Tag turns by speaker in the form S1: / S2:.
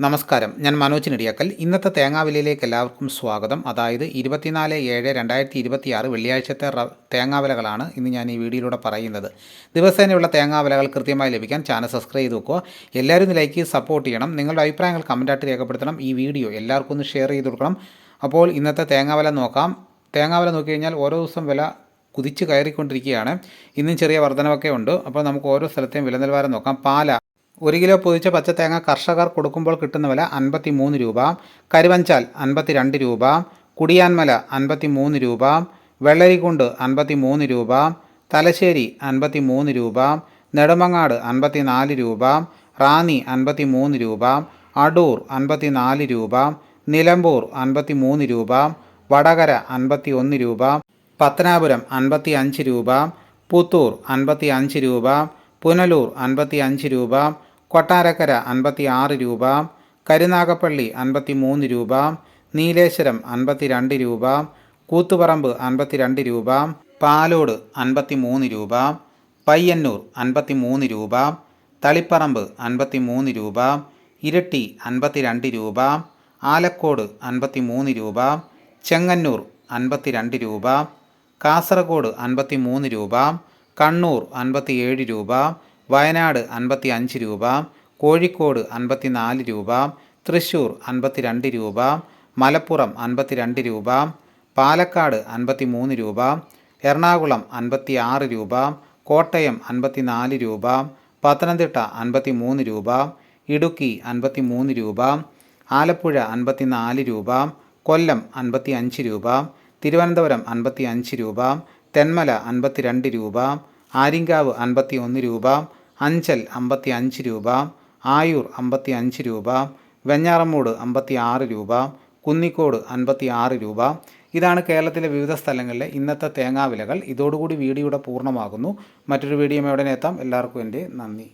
S1: നമസ്കാരം, ഞാൻ മനോജ് നെടിയാക്കൽ. ഇന്നത്തെ തേങ്ങാവിലയിലേക്ക് എല്ലാവർക്കും സ്വാഗതം. അതായത് 24/7/2026 വെള്ളിയാഴ്ചത്തെ തേങ്ങാവിലകളാണ് ഇന്ന് ഞാൻ ഈ വീഡിയോയിലൂടെ പറയുന്നത്. ദിവസേനയുള്ള തേങ്ങാവിലകൾ കൃത്യമായി ലഭിക്കാൻ ചാനൽ സബ്സ്ക്രൈബ് ചെയ്ത് വെക്കുക. എല്ലാവരും ലൈക്ക് ചെയ്ത് സപ്പോർട്ട് ചെയ്യണം. നിങ്ങളുടെ അഭിപ്രായങ്ങൾ കമൻറ്റായിട്ട് രേഖപ്പെടുത്തണം. ഈ വീഡിയോ എല്ലാവർക്കും ഒന്ന് ഷെയർ ചെയ്ത് കൊടുക്കണം. അപ്പോൾ ഇന്നത്തെ തേങ്ങാവില നോക്കാം. തേങ്ങാവില നോക്കിക്കഴിഞ്ഞാൽ ഓരോ ദിവസം വില കുതിച്ച് കയറിക്കൊണ്ടിരിക്കുകയാണ്. ഇന്നും ചെറിയ വർധനവൊക്കെ ഉണ്ട്. അപ്പോൾ നമുക്ക് ഓരോ സ്ഥലത്തെയും വില നിലവാരം നോക്കാം. പാല 1 കിലോ പൊതിച്ച പച്ചത്തേങ്ങ കർഷകർ കൊടുക്കുമ്പോൾ കിട്ടുന്ന വില 53 രൂപ. കരുവഞ്ചാൽ 52 രൂപ. കുടിയാൻമല 53 രൂപ. വെള്ളരിക്കുണ്ട് 53 രൂപ. തലശ്ശേരി 53 രൂപ. നെടുമങ്ങാട് 54 രൂപ. റാന്നി 53 രൂപ. അടൂർ 54 രൂപ. നിലമ്പൂർ 53 രൂപ. വടകര 51 രൂപ. പത്തനാപുരം 55 രൂപ. പുത്തൂർ 55 രൂപ. പുനലൂർ 55 രൂപ. കൊട്ടാരക്കര 56 രൂപ. കരുനാഗപ്പള്ളി 53 രൂപ. നീലേശ്വരം 52 രൂപ. കൂത്തുപറമ്പ് 52 രൂപ. പാലോട് 53 രൂപ. പയ്യന്നൂർ 53 രൂപ. തളിപ്പറമ്പ് 53 രൂപ. ഇരിട്ടി 52 രൂപ. ആലക്കോട് 53 രൂപ. ചെങ്ങന്നൂർ 52 രൂപ. കാസർഗോഡ് 53 രൂപ. കണ്ണൂർ 57 രൂപ. വയനാട് 55 രൂപ. കോഴിക്കോട് 54 രൂപ. തൃശ്ശൂർ 52 രൂപ. മലപ്പുറം 52 രൂപ. പാലക്കാട് 53 രൂപ. എറണാകുളം 56 രൂപ. കോട്ടയം 54 രൂപ. പത്തനംതിട്ട 53 രൂപ. ഇടുക്കി 53 രൂപ. ആലപ്പുഴ 54 രൂപ. കൊല്ലം 55 രൂപ. തിരുവനന്തപുരം 55 രൂപ. തെന്മല 52 രൂപ. ആര്യങ്കാവ് 51 രൂപ. അഞ്ചൽ 55 രൂപ. ആയൂർ 55 രൂപ. വെഞ്ഞാറമ്മൂട് 56 രൂപ. കുന്നിക്കോട് 56 രൂപ. ഇതാണ് കേരളത്തിലെ വിവിധ സ്ഥലങ്ങളിലെ ഇന്നത്തെ തേങ്ങാവിലകൾ. ഇതോടുകൂടി വീഡിയോയുടെ പൂർണ്ണമാകുന്നു. മറ്റൊരു വീഡിയോയുമായി ഉടനെ എത്താം. എല്ലാവർക്കും എൻ്റെ നന്ദി.